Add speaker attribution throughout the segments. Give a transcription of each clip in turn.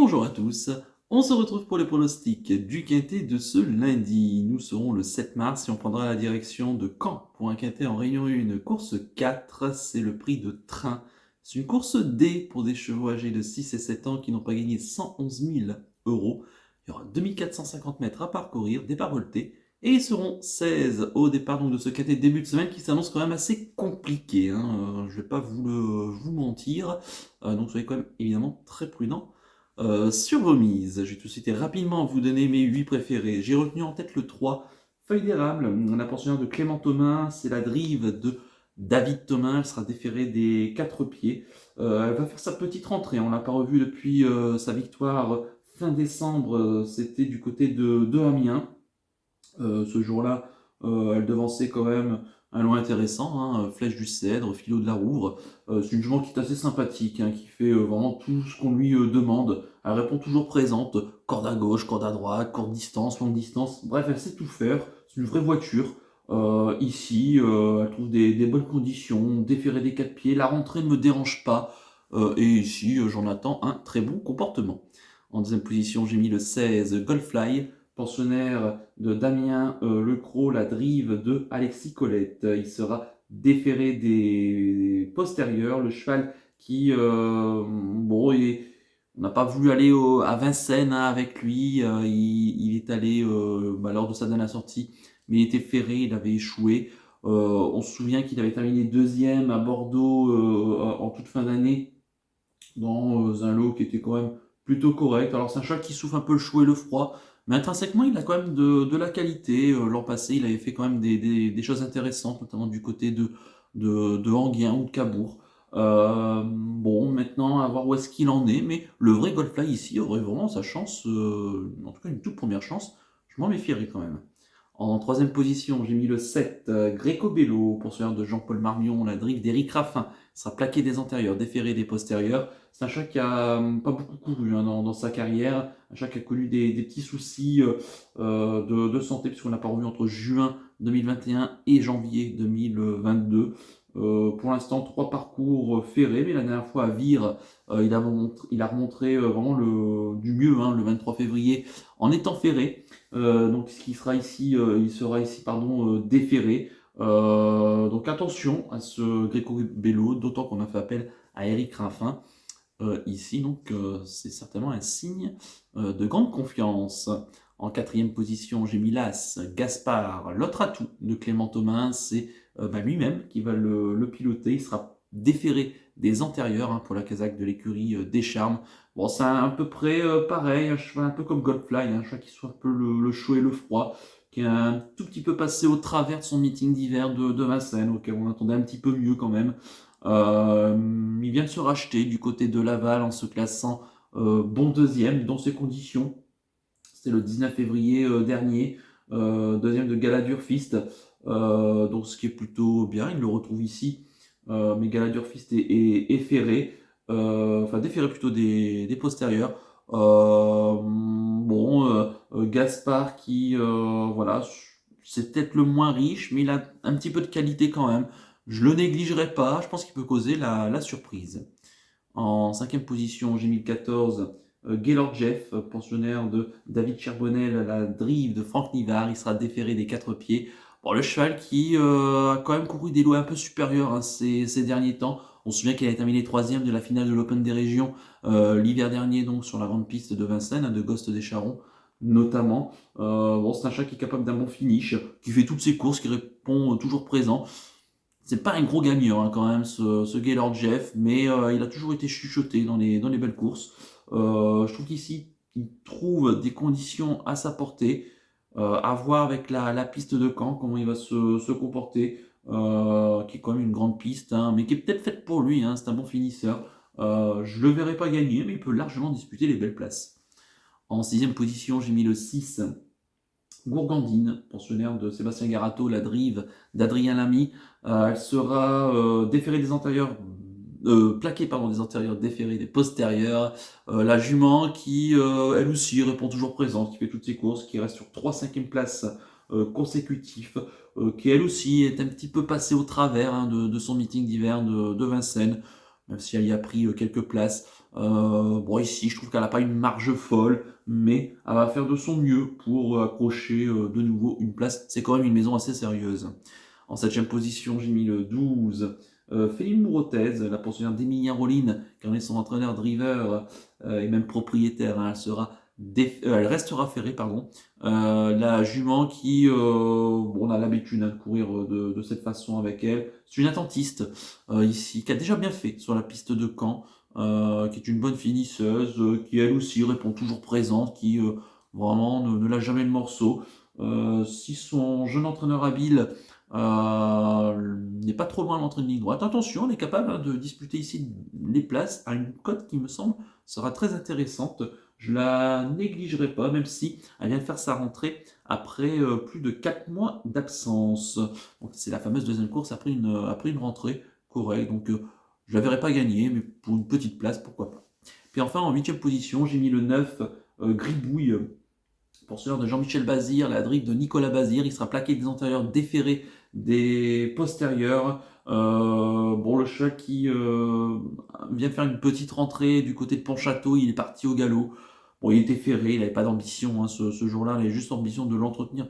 Speaker 1: Bonjour à tous, on se retrouve pour les pronostics du quintet de ce lundi. Nous serons le 7 mars et on prendra la direction de Caen pour un quintet en Réunion 1, course 4, c'est le prix de train. C'est une course D pour des chevaux âgés de 6 et 7 ans qui n'ont pas gagné 111 000 euros. Il y aura 2450 mètres à parcourir, départ volté, et ils seront 16 au départ donc, de ce quintet début de semaine qui s'annonce quand même assez compliqué. Je ne vais pas vous mentir, donc soyez quand même évidemment très prudents. Sur vos mises, je vais tout de suite rapidement vous donner mes 8 préférés. J'ai retenu en tête le 3, Feuille d'érable, la pensionnaire de Clément Thomas, c'est la drive de David Thomas, elle sera déférée des 4 pieds. Elle va faire sa petite rentrée, on ne l'a pas revue depuis sa victoire fin décembre, c'était du côté de Amiens. Ce jour-là, elle devançait quand même un lot intéressant, Flèche du Cèdre, Philo de la Rouvre. C'est une jument qui est assez sympathique, qui fait vraiment tout ce qu'on lui demande. Elle répond toujours présente, corde à gauche, corde à droite, courte distance, longue distance. Bref, elle sait tout faire. C'est une vraie voiture. Ici, elle trouve des bonnes conditions, déférer des 4 pieds. La rentrée ne me dérange pas. Et ici, j'en attends un très bon comportement. En deuxième position, j'ai mis le 16, Goldfly, pensionnaire de Damien Lecros, la drive de Alexis Colette. Il sera déféré des postérieurs, le cheval qui, on n'a pas voulu aller à Vincennes avec lui, il est allé lors de sa dernière sortie, mais il était ferré, il avait échoué. On se souvient qu'il avait terminé deuxième à Bordeaux en toute fin d'année, dans un lot qui était quand même plutôt correct. Alors c'est un cheval qui souffre un peu le chaud et le froid, mais intrinsèquement il a quand même de la qualité. L'an passé il avait fait quand même des choses intéressantes, notamment du côté de Enghien ou de Cabourg. Bon, maintenant à voir où est-ce qu'il en est, mais le vrai Goldfly ici aurait vraiment sa chance, en tout cas une toute première chance. Je m'en méfierais quand même. En troisième position, j'ai mis le 7, Greco Bello, poursuiveur de Jean-Paul Marmion, la drive d'Éric Raffin. Il sera plaqué des antérieurs, déféré des postérieurs. C'est un chat qui a pas beaucoup couru dans sa carrière, un chat qui a connu des petits soucis de santé, puisqu'on l'a pas revu entre juin 2021 et janvier 2022. Pour l'instant, 3 parcours ferrés, mais la dernière fois à Vire, il a remontré vraiment du mieux, le 23 février, en étant ferré. Donc il sera ici, déféré. Donc attention à ce Greco Bello, d'autant qu'on a fait appel à Eric Raffin ici, donc c'est certainement un signe de grande confiance. En quatrième position, j'ai mis l'As, Gaspard, l'autre atout de Clément Thomas, c'est lui-même qui va le piloter. Il sera déféré des antérieurs pour la casaque de l'écurie des Charmes. Bon, c'est à peu près pareil, un cheval un peu comme Goldfly, un cheval qui soit un peu le chaud et le froid, qui est un tout petit peu passé au travers de son meeting d'hiver de Vincennes, auquel on attendait un petit peu mieux quand même. Il vient de se racheter du côté de Laval en se classant bon deuxième dans ces conditions. C'était le 19 février dernier, deuxième de Galadurfist, donc ce qui est plutôt bien. Il le retrouve ici, mais Galadurfist est ferré, déféré plutôt des postérieurs. Gaspard qui, c'est peut-être le moins riche, mais il a un petit peu de qualité quand même. Je le négligerai pas, je pense qu'il peut causer la surprise. En cinquième position, j'ai mis le 14, Gaylord Jeff, pensionnaire de David Cherbonnel, la drive de Franck Nivard. Il sera déféré des 4 pieds. Bon, le cheval qui a quand même couru des lots un peu supérieurs ces derniers temps. On se souvient qu'il a terminé 3e de la finale de l'Open des Régions l'hiver dernier, donc sur la grande piste de Vincennes, de Ghost des Charons notamment. C'est un chat qui est capable d'un bon finish, qui fait toutes ses courses, qui répond toujours présent. C'est pas un gros gagnant quand même, ce Gaylord Jeff, mais il a toujours été chuchoté dans les belles courses. Je trouve qu'ici, il trouve des conditions à sa portée. À voir avec la piste de Caen, comment il va se comporter, qui est quand même une grande piste, mais qui est peut-être faite pour lui, c'est un bon finisseur. Je le verrai pas gagner, mais il peut largement disputer les belles places. En sixième position, j'ai mis le 6, Gourgandine, pensionnaire de Sébastien Garato, la drive d'Adrien Lamy. Elle sera déférée des antérieurs, plaquée des antérieurs, déférée des postérieurs. La jument qui, elle aussi, répond toujours présente, qui fait toutes ses courses, qui reste sur 3 5e places consécutifs, qui elle aussi est un petit peu passée au travers de son meeting d'hiver de Vincennes, même si elle y a pris quelques places. Bon, ici, je trouve qu'elle n'a pas une marge folle, mais elle va faire de son mieux pour accrocher de nouveau une place. C'est quand même une maison assez sérieuse. En 7e position, j'ai mis le 12. Féline Mourotez, la pensionnaire d'Emilien Rollin, qui en est son entraîneur driver et même propriétaire. Hein, elle restera ferrée, pardon. La jument qui, bon, on a l'habitude de courir de cette façon avec elle. C'est une attentiste ici, qui a déjà bien fait sur la piste de Caen, qui est une bonne finisseuse, qui elle aussi répond toujours présente, qui vraiment ne lâche jamais le morceau. Si son jeune entraîneur habile n'est pas trop loin de l'entrée de ligne droite. Attention, on est capable de disputer ici les places à une cote qui me semble sera très intéressante. Je la négligerai pas, même si elle vient de faire sa rentrée après plus de 4 mois d'absence. Donc c'est la fameuse deuxième course après une rentrée correcte. Donc je la verrai pas gagner, mais pour une petite place, pourquoi pas. Puis enfin, en 8e position, j'ai mis le 9, Gribouille, poursuiveur de Jean-Michel Bazir, la drive de Nicolas Bazir. Il sera plaqué des antérieurs, déféré des postérieurs. Bon, le cheval qui vient faire une petite rentrée du côté de Pontchâteau, il est parti au galop. Bon, il était ferré, il n'avait pas d'ambition hein, ce jour-là, il avait juste l'ambition de l'entretenir,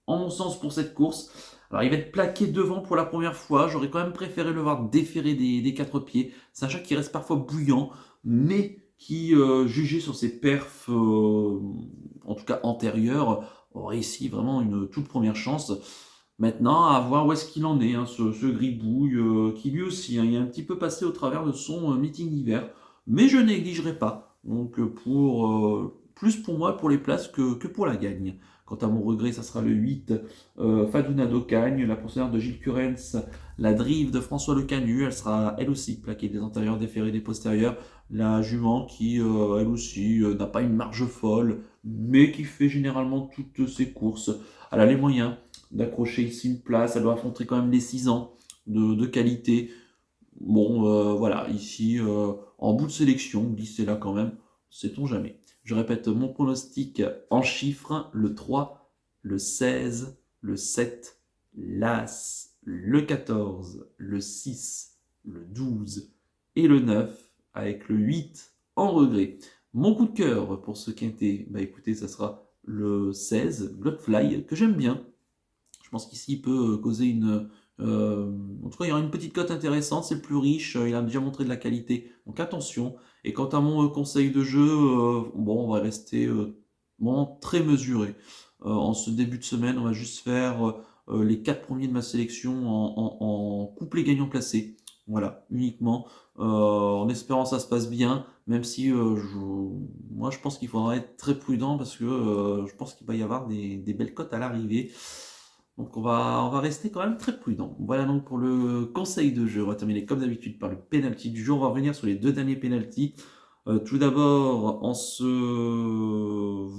Speaker 1: en mon sens, pour cette course. Alors, il va être plaqué devant pour la première fois. J'aurais quand même préféré le voir déférer des quatre pieds. C'est un chat qui reste parfois bouillant, mais qui, jugé sur ses perfs, en tout cas antérieurs, aurait ici vraiment une toute première chance. Maintenant, à voir où est-ce qu'il en est, hein, ce Gribouille, qui lui aussi, hein, il est un petit peu passé au travers de son meeting d'hiver, mais je négligerai pas. Donc, plus pour moi pour les places que pour la gagne. Quant à mon regret, ça sera le 8, Fadouna d'Ocagne, la pensionnaire de Gilles Curens, la drive de François Le Canu, elle sera elle aussi plaquée des antérieurs, déférés des postérieurs. La jument qui, elle aussi, n'a pas une marge folle, mais qui fait généralement toutes ses courses. Elle a les moyens d'accrocher ici une place. Elle doit affronter quand même les 6 ans de qualité. Bon, voilà, ici, en bout de sélection, glissez là quand même, sait-on jamais. Je répète mon pronostic en chiffres, le 3, le 16, le 7, l'As, le 14, le 6, le 12 et le 9, avec le 8 en regret. Mon coup de cœur pour ce quintet, bah écoutez, ça sera le 16, Godfly, que j'aime bien. Je pense qu'ici, il peut causer une. En tout cas, il y aura une petite cote intéressante, c'est le plus riche, il a déjà montré de la qualité. Donc attention. Et quant à mon conseil de jeu, bon, on va rester bon, très mesuré. En ce début de semaine, on va juste faire les 4 premiers de ma sélection en couplet gagnant placé. Voilà, uniquement. En espérant que ça se passe bien, même si moi je pense qu'il faudra être très prudent parce que je pense qu'il va y avoir des belles cotes à l'arrivée. Donc on va rester quand même très prudent. Voilà donc pour le conseil de jeu. On va terminer comme d'habitude par le penalty du jour. On va revenir sur les 2 derniers penalties. Tout d'abord en ce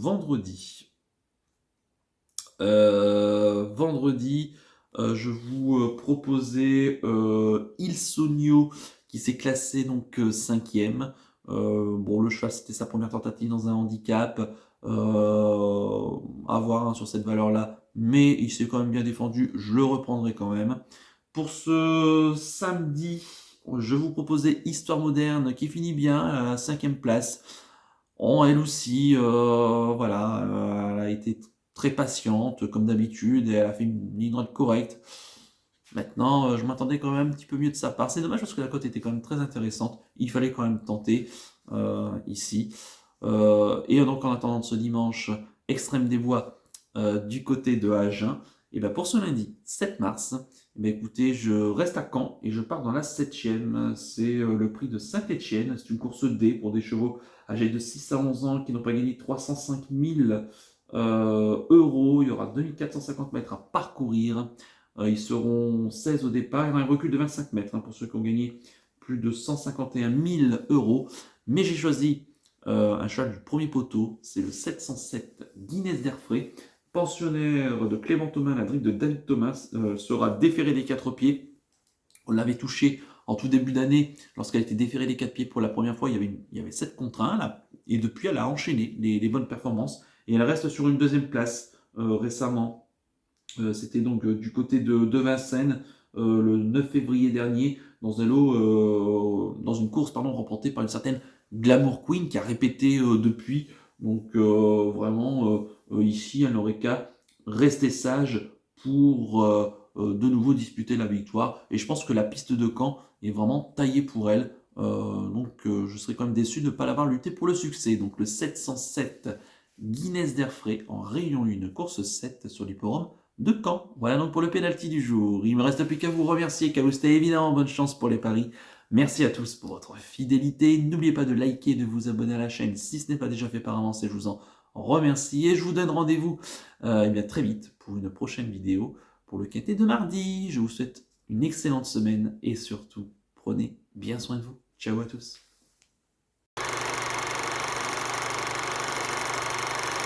Speaker 1: vendredi. Je vous proposais Il Sogno qui s'est classé donc 5e. Bon, le cheval c'était sa première tentative dans un handicap. À voir hein, sur cette valeur-là, mais il s'est quand même bien défendu. Je le reprendrai quand même. Pour ce samedi, je vous proposais Histoire moderne qui finit bien à la 5e place. Elle aussi, voilà, elle a été très patiente comme d'habitude et elle a fait une ligne droite correcte. Maintenant, je m'attendais quand même un petit peu mieux de sa part. C'est dommage parce que la cote était quand même très intéressante. Il fallait quand même tenter ici. Et donc en attendant ce dimanche, Extrême des Bois du côté de Agen. Et bien pour ce lundi 7 mars, eh bien écoutez, je reste à Caen et je pars dans la 7e. C'est le prix de Saint-Étienne. C'est une course D pour des chevaux âgés de 6 à 11 ans qui n'ont pas gagné 305 000 euros. Il y aura 2450 mètres à parcourir. Ils seront 16 au départ. Il y aura un recul de 25 mètres hein, pour ceux qui ont gagné plus de 151 000 euros. Mais j'ai choisi un cheval du premier poteau, c'est le 707 Guinness d'Airfray, pensionnaire de Clément Thomas, la drive de David Thomas, sera déférée des 4 pieds. On l'avait touché en tout début d'année, lorsqu'elle a été déférée des 4 pieds pour la première fois, il y avait 7 contre 1, là, et depuis elle a enchaîné les bonnes performances, et elle reste sur une 2e place récemment. C'était donc du côté de Vincennes, le 9 février dernier, dans un lot, dans une course remportée par une certaine Glamour Queen qui a répété depuis. Donc vraiment, ici, elle n'aurait qu'à rester sage pour de nouveau disputer la victoire. Et je pense que la piste de Caen est vraiment taillée pour elle. Je serais quand même déçu de ne pas l'avoir lutté pour le succès. Donc le 707 Guinness d'Airfray en Réunion 1, course 7 sur l'hipporome de Caen. Voilà donc pour le pénalty du jour. Il me reste plus qu'à vous remercier, qu'à vous souhaiter évidemment bonne chance pour les paris. Merci à tous pour votre fidélité. N'oubliez pas de liker et de vous abonner à la chaîne si ce n'est pas déjà fait par avance et je vous en remercie. Et je vous donne rendez-vous très vite pour une prochaine vidéo pour le quintet de mardi. Je vous souhaite une excellente semaine et surtout, prenez bien soin de vous. Ciao à tous.